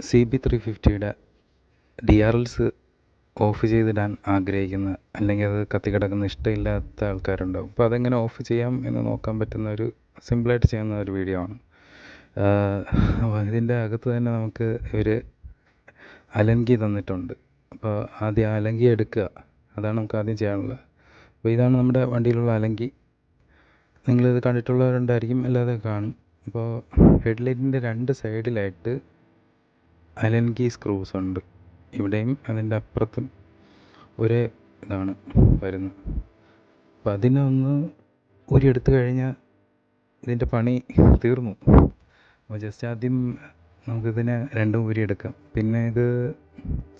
CB350 DRLs of ചെയ്തിടാൻ ആഗ്രഹിക്കുന്ന, അല്ലെങ്കിൽ അത് കത്തിക്കിടക്കുന്ന ഇഷ്ടമില്ലാത്ത ആൾക്കാരുണ്ടാവും. അപ്പോൾ അതെങ്ങനെ ഓഫ് ചെയ്യാം എന്ന് നോക്കാൻ പറ്റുന്ന ഒരു സിമ്പിളായിട്ട് ചെയ്യുന്ന ഒരു വീഡിയോ ആണ്. അപ്പോൾ ഇതിൻ്റെ അകത്ത് തന്നെ നമുക്ക് ഒരു അലങ്കി തന്നിട്ടുണ്ട്. അപ്പോൾ ആദ്യം അലങ്കി എടുക്കുക, അതാണ് നമുക്ക് ആദ്യം ചെയ്യാനുള്ളത്. അപ്പോൾ ഇതാണ് നമ്മുടെ വണ്ടിയിലുള്ള അലങ്കി. നിങ്ങളിത് കണ്ടിട്ടുള്ളവരുണ്ടായിരിക്കും, അല്ലാതെ കാണും. അപ്പോൾ ഹെഡ്ലൈറ്റിൻ്റെ രണ്ട് സൈഡിലായിട്ട് അലങ്കി സ്ക്രൂസ് ഉണ്ട്. ഇവിടെയും അതിൻ്റെ അപ്പുറത്തും ഒരേ ഇതാണ് വരുന്നത്. അപ്പം അതിനെ ഒന്ന് ഊരിയെടുത്ത് കഴിഞ്ഞാൽ ഇതിൻ്റെ പണി തീർന്നു. അപ്പോൾ ജസ്റ്റ് ആദ്യം നമുക്കിതിനെ രണ്ടും ഊരിയെടുക്കാം. പിന്നെ ഇത്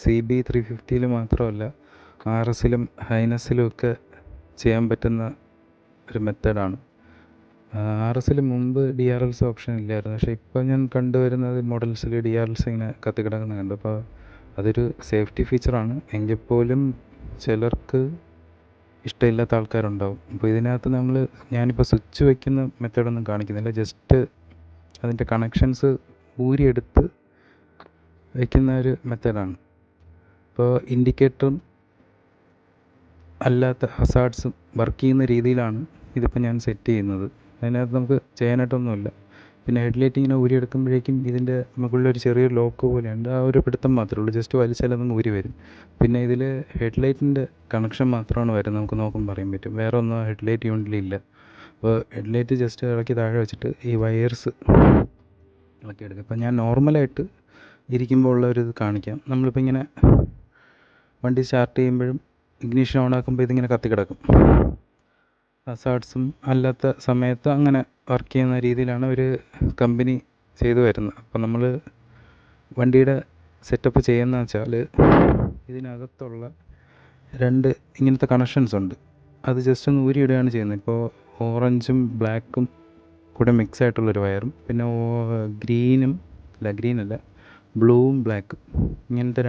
CB350 മാത്രമല്ല, RSലും ഹൈനസിലും ഒക്കെ ചെയ്യാൻ പറ്റുന്ന ഒരു മെത്തേഡാണ്. RSൽ മുമ്പ് DRLs ഓപ്ഷൻ ഇല്ലായിരുന്നു, പക്ഷേ ഇപ്പോൾ ഞാൻ കണ്ടുവരുന്നത് മോഡൽസിൽ DRLs ഇങ്ങനെ കത്തിക്കിടക്കുന്ന കണ്ടു. അപ്പോൾ അതൊരു സേഫ്റ്റി ഫീച്ചറാണ്. എങ്കിൽ പോലും ചിലർക്ക് ഇഷ്ടമില്ലാത്ത ആൾക്കാരുണ്ടാവും. അപ്പോൾ ഇതിനകത്ത് ഞാനിപ്പോൾ സ്വിച്ച് വയ്ക്കുന്ന മെത്തേഡൊന്നും കാണിക്കുന്നില്ല, ജസ്റ്റ് അതിൻ്റെ കണക്ഷൻസ് ഊരിയെടുത്ത് വയ്ക്കുന്ന ഒരു മെത്തേഡാണ്. ഇപ്പോൾ ഇൻഡിക്കേറ്ററും അല്ലാത്ത ഹസാർഡ്സും വർക്ക് ചെയ്യുന്ന രീതിയിലാണ് ഇതിപ്പോൾ ഞാൻ സെറ്റ് ചെയ്യുന്നത്. അതിനകത്ത് നമുക്ക് ചെയ്യാനായിട്ടൊന്നുമില്ല. പിന്നെ ഹെഡ്ലൈറ്റ് ഇങ്ങനെ ഊരിയെടുക്കുമ്പോഴേക്കും ഇതിൻ്റെ മുകളിലൊരു ചെറിയൊരു ലോക്ക് പോലെയുണ്ട്. ആ ഒരു പിടുത്തം മാത്രമേ ഉള്ളൂ, ജസ്റ്റ് വലിച്ചാൽ അതങ്ങ് ഊരി വരും. പിന്നെ ഇതിൽ ഹെഡ്ലൈറ്റിൻ്റെ കണക്ഷൻ മാത്രമാണ് വരുന്നത്, നമുക്ക് നോക്കുമ്പോൾ പറയാൻ പറ്റും. വേറെ ഒന്നും ഹെഡ്ലൈറ്റ് യൂണിറ്റിലില്ല. അപ്പോൾ ഹെഡ്ലൈറ്റ് ജസ്റ്റ് ഇളക്കി താഴെ വെച്ചിട്ട് ഈ വയേഴ്സ് ഇളക്കിയെടുക്കുക. ഇപ്പം ഞാൻ നോർമലായിട്ട് ഇരിക്കുമ്പോൾ ഉള്ളൊരിത് കാണിക്കാം. നമ്മളിപ്പോൾ ഇങ്ങനെ വണ്ടി സ്റ്റാർട്ട് ചെയ്യുമ്പോഴും ഇഗ്നിഷൻ ഓണാക്കുമ്പോൾ ഇതിങ്ങനെ കത്തിക്കിടക്കും. ഹസാർഡ്സും അല്ലാത്ത സമയത്ത് അങ്ങനെ വർക്ക് ചെയ്യുന്ന രീതിയിലാണ് ഒരു കമ്പനി ചെയ്തു വരുന്നത്. അപ്പം നമ്മൾ വണ്ടിയുടെ സെറ്റപ്പ് ചെയ്യുന്നത് വെച്ചാൽ ഇതിനകത്തുള്ള രണ്ട് ഇങ്ങനത്തെ കണക്ഷൻസ് ഉണ്ട്, അത് ജസ്റ്റ് ഒന്ന് ഊരിയിടുകയാണ് ചെയ്യുന്നത്. ഇപ്പോൾ ഓറഞ്ചും ബ്ലാക്കും കൂടെ മിക്സ് ആയിട്ടുള്ളൊരു വയറും, പിന്നെ ഗ്രീനല്ല ബ്ലൂവും ബ്ലാക്കും, ഇങ്ങനത്തെ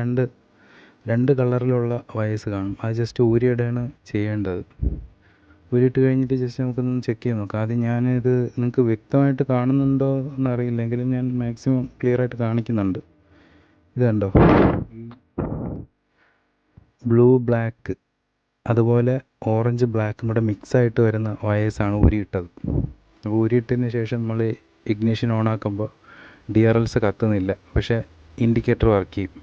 രണ്ട് കളറിലുള്ള വയേഴ്സ് കാണും. അത് ജസ്റ്റ് ഊരിയിടുകയാണ് ചെയ്യേണ്ടത്. ഊരിയിട്ട് കഴിഞ്ഞിട്ട് ജസ്റ്റ് നമുക്കൊന്ന് ചെക്ക് ചെയ്ത് നോക്കാം. ആദ്യം ഞാനിത് നിങ്ങൾക്ക് വ്യക്തമായിട്ട് കാണുന്നുണ്ടോ എന്നറിയില്ലെങ്കിലും ഞാൻ മാക്സിമം ക്ലിയറായിട്ട് കാണിക്കുന്നുണ്ട്. ഇത് കണ്ടോ, ബ്ലൂ ബ്ലാക്ക് അതുപോലെ ഓറഞ്ച് ബ്ലാക്കും കൂടെ മിക്സായിട്ട് വരുന്ന വയേഴ്സാണ് ഊരിയിട്ടത്. ഊരിയിട്ടതിന് ശേഷം നമ്മൾ ഇഗ്നിഷൻ ഓണാക്കുമ്പോൾ DRLs കത്തുന്നില്ല, പക്ഷേ ഇൻഡിക്കേറ്റർ വർക്ക് ചെയ്യും.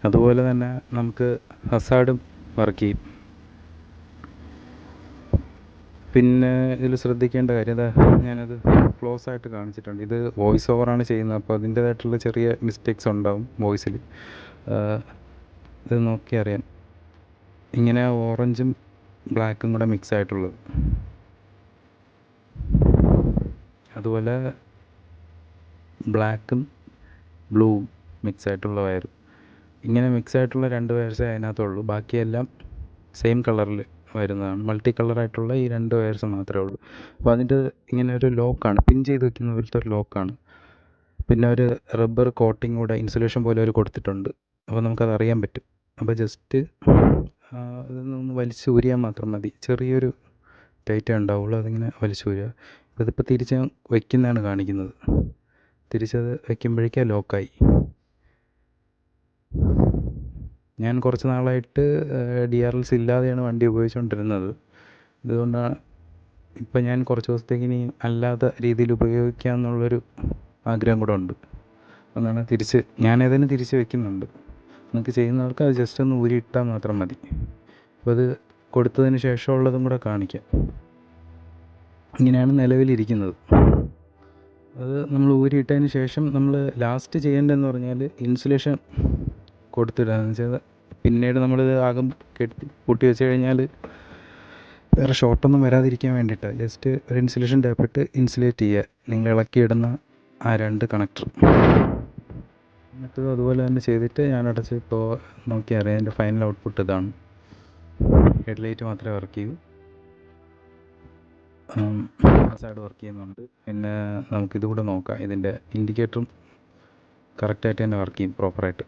അതുപോലെ തന്നെ നമുക്ക് ഹസാർഡും വർക്ക് ചെയ്യും. പിന്നെ ഇതിൽ ശ്രദ്ധിക്കേണ്ട കാര്യം, ഞാനത് ക്ലോസ് ആയിട്ട് കാണിച്ചിട്ടുണ്ട്. ഇത് വോയിസ് ഓവറാണ് ചെയ്യുന്നത്, അപ്പോൾ അതിൻ്റേതായിട്ടുള്ള ചെറിയ മിസ്റ്റേക്സ് ഉണ്ടാവും വോയിസിൽ. ഇത് നോക്കി അറിയാം, ഇങ്ങനെ ഓറഞ്ചും ബ്ലാക്കും കൂടെ മിക്സ് ആയിട്ടുള്ളത്. അതുപോലെ ബ്ലാക്കും ബ്ലൂവും മിക്സ് ആയിട്ടുള്ള വയറും, ഇങ്ങനെ മിക്സ് ആയിട്ടുള്ള രണ്ട് വയർസേ അതിനകത്തുള്ളൂ. ബാക്കിയെല്ലാം സെയിം കളറിൽ വരുന്നതാണ്. മൾട്ടി കളറായിട്ടുള്ള ഈ രണ്ട് വയർസ് മാത്രമേ ഉള്ളൂ. അപ്പോൾ അതിൻ്റെ ഇങ്ങനെ ഒരു ലോക്കാണ്, പിൻ ചെയ്ത് വെക്കുന്ന പോലത്തെ ഒരു ലോക്കാണ്. പിന്നെ ഒരു റബ്ബർ കോട്ടിങ് കൂടെ ഇൻസുലേഷൻ പോലെ ഒരു കൊടുത്തിട്ടുണ്ട്, അപ്പോൾ നമുക്കത് അറിയാൻ പറ്റും. അപ്പോൾ ജസ്റ്റ് ഇതൊന്ന് വലിച്ചൂരിയാൽ മാത്രം മതി. ചെറിയൊരു ടൈറ്റേ ഉണ്ടാവുള്ളൂ, അതിങ്ങനെ വലിച്ചൂരുക. അപ്പോൾ ഇതിപ്പോൾ തിരിച്ച് വയ്ക്കുന്നതാണ് കാണിക്കുന്നത്. തിരിച്ചത് വയ്ക്കുമ്പോഴേക്കും ലോക്കായി. ഞാൻ കുറച്ച് നാളായിട്ട് DRLs ഇല്ലാതെയാണ് വണ്ടി ഉപയോഗിച്ചുകൊണ്ടിരുന്നത്. ഇതുകൊണ്ടാണ് ഇപ്പം ഞാൻ കുറച്ച് ദിവസത്തേക്ക് ഇനി അല്ലാത്ത രീതിയിൽ ഉപയോഗിക്കുക എന്നുള്ളൊരു ആഗ്രഹം കൂടെ ഉണ്ട്. അതാണ് ഞാനതിന് തിരിച്ച് വയ്ക്കുന്നുണ്ട്. നിങ്ങൾക്ക് ചെയ്യുന്നവർക്ക് അത് ജസ്റ്റ് ഒന്ന് ഊരിയിട്ടാൽ മാത്രം മതി. അപ്പോൾ അത് കൊടുത്തതിന് ശേഷമുള്ളതും കൂടെ കാണിക്കാം. ഇങ്ങനെയാണ് നിലവിലിരിക്കുന്നത്. അത് നമ്മൾ ഊരിയിട്ടതിന് ശേഷം നമ്മൾ ലാസ്റ്റ് ചെയ്യേണ്ടതെന്ന് പറഞ്ഞാൽ ഇൻസുലേഷൻ കൊടുത്തിടാന്ന് വെച്ചാൽ, പിന്നീട് നമ്മളിത് ആകം പൂട്ടി വെച്ച് കഴിഞ്ഞാൽ വേറെ ഷോർട്ടൊന്നും വരാതിരിക്കാൻ വേണ്ടിയിട്ടാണ്. ജസ്റ്റ് ഒരു ഇൻസുലേഷൻ ടാപ്പിട്ട് ഇൻസുലേറ്റ് ചെയ്യുക, നിങ്ങൾ ഇളക്കിയിടുന്ന ആ രണ്ട് കണക്ടർ. എന്നിട്ട് അതുപോലെ തന്നെ ചെയ്തിട്ട് ഞാൻ അടച്ച് ഇപ്പോൾ നോക്കിയറിയാം, എൻ്റെ ഫൈനൽ ഔട്ട്പുട്ട് ഇതാണ്. ഹെഡ്ലൈറ്റ് മാത്രമേ വർക്ക് ചെയ്യൂ, ഹസാർഡ് വർക്ക് ചെയ്യുന്നുണ്ട്. പിന്നെ നമുക്കിതുകൂടെ നോക്കാം, ഇതിൻ്റെ ഇൻഡിക്കേറ്ററും കറക്റ്റായിട്ട് തന്നെ വർക്ക് ചെയ്യും പ്രോപ്പറായിട്ട്.